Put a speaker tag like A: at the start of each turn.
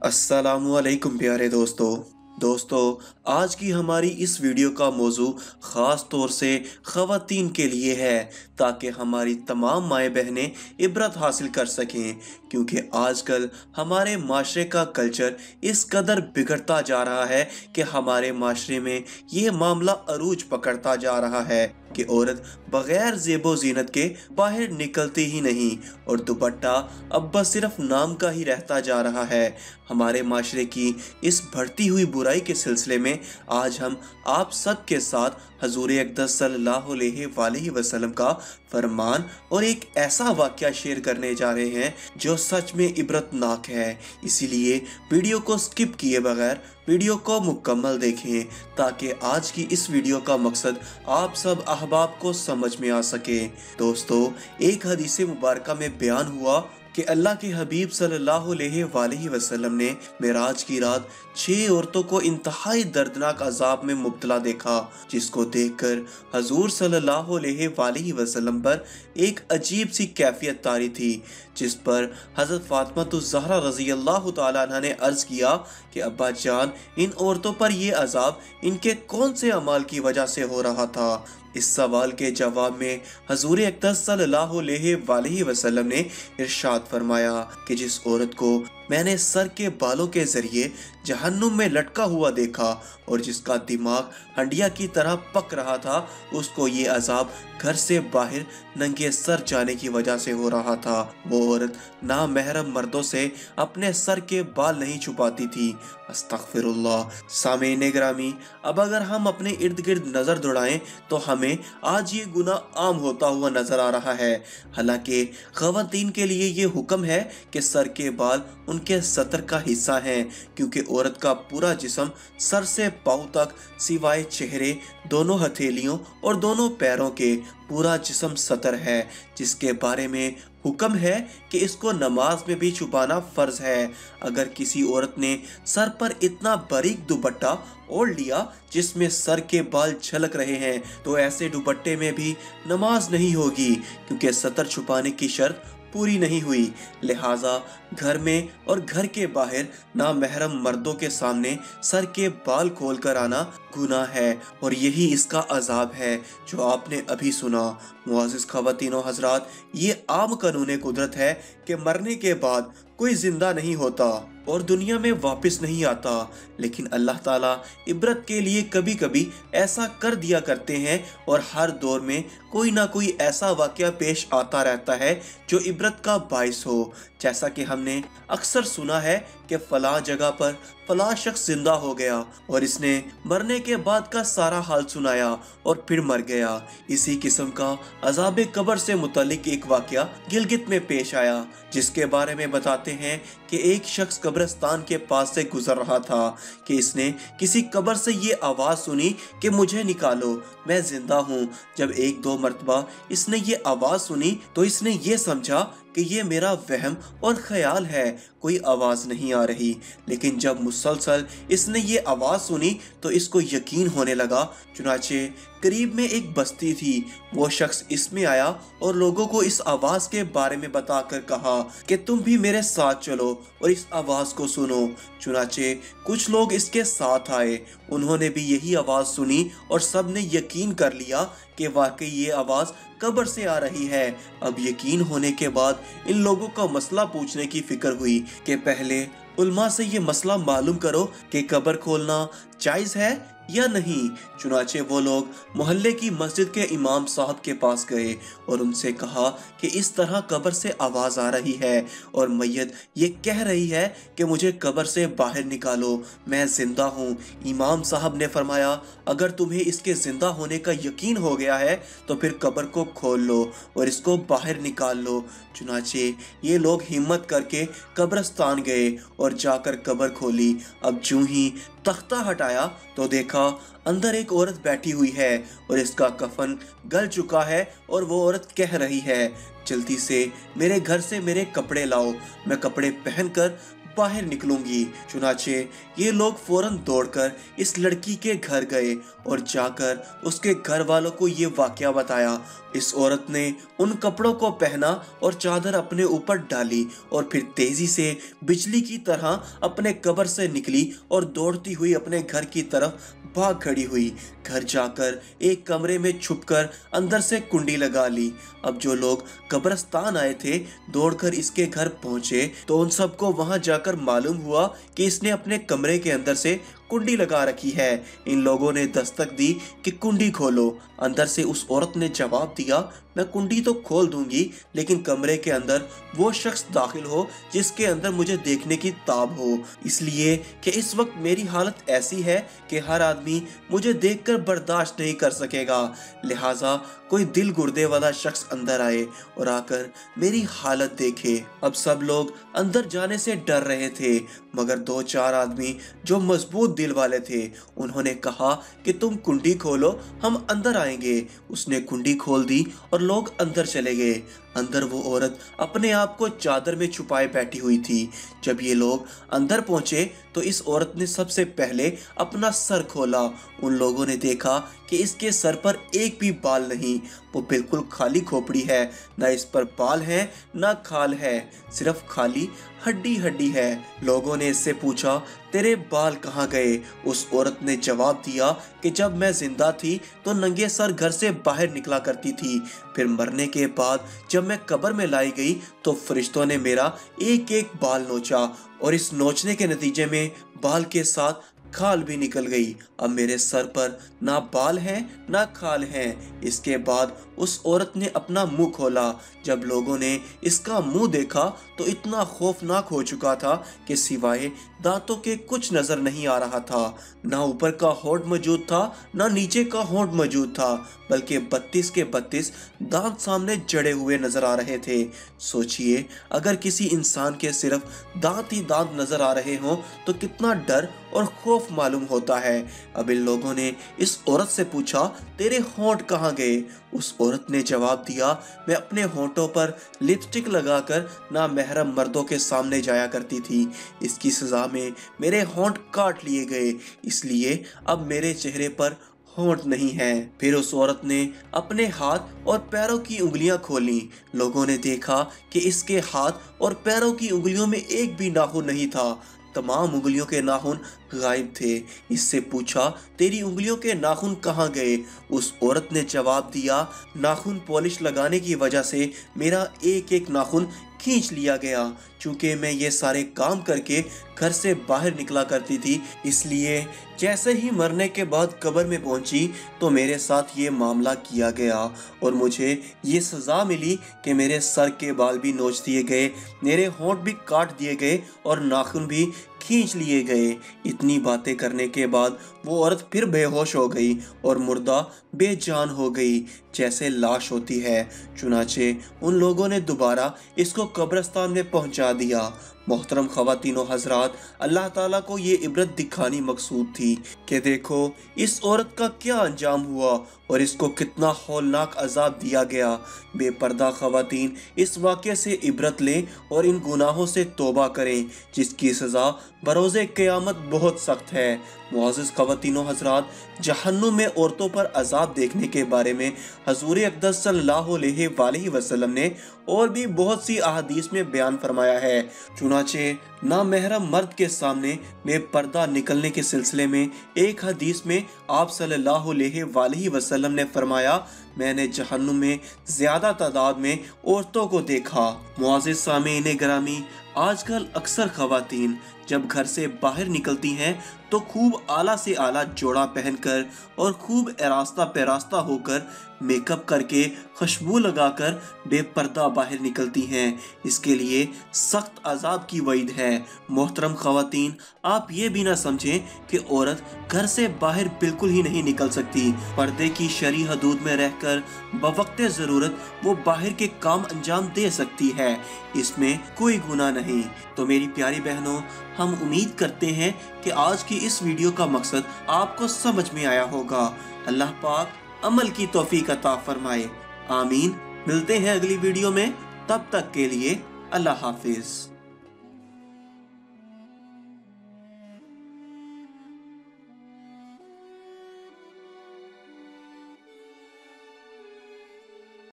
A: अस्सलामुअलैकुम प्यारे दोस्तों आज की हमारी इस वीडियो का मौजू ख़ास तौर से ख़वातीन के लिए है ताकि हमारी तमाम माएँ बहनें इबरत हासिल कर सकें, क्योंकि आजकल हमारे माशरे का कल्चर इस कदर बिगड़ता जा रहा है कि हमारे माशरे में ये मामला अरूज पकड़ता जा रहा है कि औरत बगैर ज़ेबो ज़ीनत के बाहर निकलती ही नहीं और दुपट्टा अब बस सिर्फ नाम का ही रहता जा रहा है। हमारे माशरे की इस बढ़ती हुई बुराई के सिलसिले में आज हम आप सब के साथ हजूर अक़दस सल्लल्लाहु अलैहि वसल्लम का फरमान और एक ऐसा वाक़या शेयर करने जा रहे हैं जो सच में इबरतनाक है। इसीलिए वीडियो को स्किप किए बगैर वीडियो को मुकम्मल देखें ताकि आज की इस वीडियो का मकसद आप सब अहबाब को समझ में आ सके। दोस्तों, एक हदीस मुबारका में बयान हुआ कि अल्लाह के हबीब सल्लल्लाहु अलैहि वसल्लम ने मेराज की रात 6 औरतों को इंतहाई दर्दनाक अजाब में मुब्तला देखा, जिसको देखकर हजूर सल्लल्लाहु अलैहि वसल्लम पर एक अजीब सी कैफियत तारी थी, जिस पर हज़रत फ़ातिमा ज़हरा रज़ी अल्लाह तआला अन्हा ने अर्ज़ किया कि अब्बा जान, इन औरतों पर ये अजाब इनके कौन से अमाल की वजह से हो रहा था। इस सवाल के जवाब में हजूर अक़दस सल्लल्लाहु अलैहि वसल्लम ने इरशाद फरमाया कि जिस औरत को मैंने सर के बालों के जरिए जहन्नुम में लटका हुआ देखा और जिसका दिमाग हंडिया की तरह पक रहा था, उसको ये अजाब घर से बाहर नंगे सर जाने की वजह से हो रहा था। वो औरत नामहरम मर्दों से अपने सर के बाल नहीं छुपाती थी। अस्तगफिरुल्लाह। सामीन ग्रामी, अब अगर हम अपने इर्द गिर्द नज़र दौड़ाएं तो हमें आज ये गुनाह आम होता हुआ नजर आ रहा है। हालांकि ख़वातीन के लिए ये हुक्म है कि सर के बाल उनके सतर का हिस्सा हैं, क्योंकि औरत का पूरा जिस्म सर से पाँव तक सिवाय चेहरे, दोनों हथेलियों और दोनों पैरों के पूरा जिस्म सतर है, जिसके बारे में हुक्म है कि इसको नमाज में भी छुपाना फर्ज है। अगर किसी औरत ने सर पर इतना बारीक दुपट्टा ओढ़ लिया जिसमें सर के बाल झलक रहे हैं, तो ऐसे दुपट्टे में भी नमाज नहीं होगी, क्योंकि सतर छुपाने की शर्त पूरी नहीं हुई। लिहाजा घर में और घर के बाहर नामहरम मर्दों के सामने सर के बाल खोल कर आना गुनाह है, और यही इसका अजाब है जो आपने अभी सुना। मुआज़िज़ ख़वातीनो हज़रात, ये आम कानून कुदरत है कि मरने के बाद कोई जिंदा नहीं होता और दुनिया में वापस नहीं आता, लेकिन अल्लाह ताला इबरत के लिए कभी कभी ऐसा कर दिया करते हैं, और हर दौर में कोई ना कोई ऐसा वाक़या पेश आता रहता है जो इबरत का बाइस हो। जैसा कि हमने अक्सर सुना है कि फलां जगह पर फलां शख्स जिंदा हो गया और इसने मरने के बाद का सारा हाल सुनाया और फिर मर गया। इसी किस्म का अज़ाब कब्र से मुतल्लिक एक वाक़या गिलगित में पेश आया, जिसके बारे में बताते हैं कि एक शख्स कब्रिस्तान के पास से गुजर रहा था कि इसने किसी कब्र से ये आवाज़ सुनी कि मुझे निकालो, मैं जिंदा हूँ। जब एक दो मरतबा इसने ये आवाज़ सुनी तो इसने ये समझा कि ये मेरा वहम और ख्याल है, कोई आवाज़ नहीं आ रही। लेकिन जब मुसलसल इसने ये आवाज़ सुनी तो इसको यकीन होने लगा। चुनाचे करीब में एक बस्ती थी, वो शख्स इसमें आया और लोगों को इस आवाज़ के बारे में बताकर कहा कि तुम भी मेरे साथ चलो और इस आवाज़ को सुनो। चुनाचे कुछ लोग इसके साथ आए, उन्होंने भी यही आवाज़ सुनी और सब ने यकीन कर लिया कि वाकई ये आवाज़ कब्र से आ रही है। अब यकीन होने के बाद इन लोगों का मसला पूछने की फिक्र हुई कि पहले उल्मा से ये मसला मालूम करो कि कब्र खोलना जायज़ है या नहीं। चुनाचे वो लोग मोहल्ले की मस्जिद के इमाम साहब के पास गए और उनसे कहा कि इस तरह कब्र से आवाज़ आ रही है और मैयत ये कह रही है कि मुझे कब्र से बाहर निकालो, मैं जिंदा हूँ। इमाम साहब ने फरमाया, अगर तुम्हें इसके जिंदा होने का यकीन हो गया है तो फिर कब्र को खोल लो और इसको बाहर निकाल लो। चुनाचे ये लोग हिम्मत करके कब्रिस्तान गए और जाकर कब्र खोली। अब जूं ही तख्ता हटाया तो देखा अंदर एक औरत बैठी हुई है और इसका कफन गल चुका है, और वो औरत कह रही है, जल्दी से मेरे घर से मेरे कपड़े लाओ, मैं कपड़े पहनकर बाहर निकलूंगी। चुनाचे ये लोग फौरन दौड़कर इस लड़की के घर गए और जाकर उसके घर वालों को ये वाकया बताया। इस औरत ने उन कपड़ों को पहना और चादर अपने ऊपर डाली और फिर तेजी से बिजली की तरह अपने कब्र से निकली और दौड़ती हुई अपने घर की तरफ भाग खड़ी हुई। घर जाकर एक कमरे में छुपकर अंदर से कुंडी लगा ली। अब जो लोग कब्रिस्तान आए थे दौड़कर इसके घर पहुंचे तो उन सबको वहां जाकर मालूम हुआ कि इसने अपने कमरे के अंदर से कुंडी लगा रखी है। इन लोगों ने दस्तक दी कि कुंडी खोलो। अंदर से उस औरत ने जवाब दिया, मैं कुंडी तो खोल दूंगी लेकिन कमरे के अंदर वो शख्स दाखिल हो जिसके अंदर मुझे देखने की ताब हो, इसलिए कि इस वक्त मेरी हालत ऐसी है कि हर आदमी मुझे देखकर बर्दाश्त नहीं कर सकेगा। लिहाजा कोई दिल गुर्दे वाला शख्स अंदर आए और आकर मेरी हालत देखे। अब सब लोग अंदर जाने से डर रहे थे मगर 2-4 आदमी जो मजबूत दिल वाले थे उन्होंने कहा कि तुम कुंडी खोलो, हम अंदर आएंगे। उसने कुंडी खोल दी और लोग अंदर चले गए। अंदर वो औरत अपने आप को चादर में छुपाए बैठी हुई थी। जब ये लोग अंदर पहुंचे तो इस औरत ने सबसे पहले अपना सर खोला। उन लोगों ने देखा कि इसके सर पर एक भी बाल नहीं, वो बिल्कुल खाली खोपड़ी है, ना इस पर बाल है ना खाल है, सिर्फ खाली हड्डी हड्डी है। लोगों ने इससे पूछा, तेरे बाल कहाँ गए? उस औरत ने जवाब दिया कि जब मैं जिंदा थी तो नंगे सर घर से बाहर निकला करती थी, फिर मरने के बाद जब मैं कब्र में लाई गई तो फरिश्तों ने मेरा एक एक बाल नोचा और इस नोचने के नतीजे में बाल के साथ खाल भी निकल गई। अब मेरे सर पर ना बाल हैं ना खाल हैं। इसके बाद उस औरत ने अपना मुंह खोला। जब लोगों ने इसका मुंह देखा तो इतना खौफनाक हो चुका था कि सिवाय दांतों के कुछ नजर नहीं आ रहा था। ना ऊपर का होंठ मौजूद था ना नीचे का होंठ मौजूद था, बल्कि 32 के 32 दांत सामने जड़े हुए नजर आ रहे थे। सोचिए अगर किसी इंसान के सिर्फ दांत ही दांत नजर आ रहे हों तो कितना डर और खौफ मालूम होता है। अब इन लोगों ने इस औरत से पूछा, तेरे होंठ कहाँ गए? उस औरत ने जवाब दिया, मैं अपने होंठों पर लिपस्टिक लगाकर ना महरम मर्दों के सामने जाया करती थी। इसकी सजा में मेरे होंठ काट लिए गए, इसलिए अब मेरे चेहरे पर होंठ नहीं है। फिर उस औरत ने अपने हाथ और पैरों की उंगलियां खोली। लोगों ने देखा कि इसके हाथ और पैरों की उंगलियों में एक भी नाखून नहीं था, तमाम उंगलियों के नाखून गायब थे। इससे पूछा, तेरी उंगलियों के नाखून कहाँ गए? उस औरत ने जवाब दिया, नाखून पॉलिश लगाने की वजह से मेरा एक एक नाखून खींच लिया गया। चूंकि मैं ये सारे काम करके घर से बाहर निकला करती थी, इसलिए जैसे ही मरने के बाद कब्र में पहुंची तो मेरे साथ ये मामला किया गया और मुझे ये सज़ा मिली कि मेरे सर के बाल भी नोच दिए गए, मेरे होंठ भी काट दिए गए और नाखून भी खींच लिए गए। इतनी बातें करने के बाद वो औरत फिर बेहोश हो गई और मुर्दा बेजान हो गई जैसे लाश होती है। चुनाचे उन लोगों ने दोबारा इसको कब्रिस्तान में पहुंचा दिया। मोहतरम ख़वातीनो हज़रात, अल्लाह ताला को ये इबरत दिखानी मकसूद थी कि देखो इस औरत का क्या अंजाम हुआ और इसको कितना हौलनाक अजाब दिया गया। बेपर्दा ख़वातीन इस वाक़े से इबरत लें और इन गुनाहों से तौबा करें जिसकी सज़ा बरोज़े क़यामत बहुत सख्त है। मुअज़्ज़िज़ ख़वातीनो हज़रात, जहन्नुम में औरतों पर अजाब देखने के बारे में हज़ूर अक़दस सल्लल्लाहु अलैहि वसल्लम ने और भी बहुत सी अहादीस में बयान फरमाया है। चुनाचे नामहरम मर्द के सामने बेपर्दा निकलने के सिलसिले में एक हदीस में आप सल्लल्लाहु अलैहि वसल्लम ने फरमाया, मैंने जहन्नुम में ज्यादा तादाद में औरतों को देखा। मुअज़्ज़िज़ सामीईन गिरामी, आजकल अक्सर ख़वातीन जब घर से बाहर निकलती हैं तो खूब आला से आला जोड़ा पहनकर और खूब एरास्ता पैरास्ता होकर मेकअप करके खुशबू लगाकर बेपर्दा बाहर निकलती हैं। इसके लिए सख्त अजाब की वईद है। मोहतरम ख़वातीन, आप ये भी ना समझें कि औरत घर से बाहर बिल्कुल ही नहीं निकल सकती। पर्दे की शरई हदूद में रहकर बवक्ते ज़रूरत वो बाहर के काम अंजाम दे सकती है, इसमें कोई गुनाह नहीं। तो मेरी प्यारी बहनों, हम उम्मीद करते हैं कि आज की इस वीडियो का मकसद आपको समझ में आया होगा। अल्लाह पाक अमल की तौफीक अता फरमाए। आमीन। मिलते हैं अगली वीडियो में, तब तक के लिए अल्लाह हाफिज।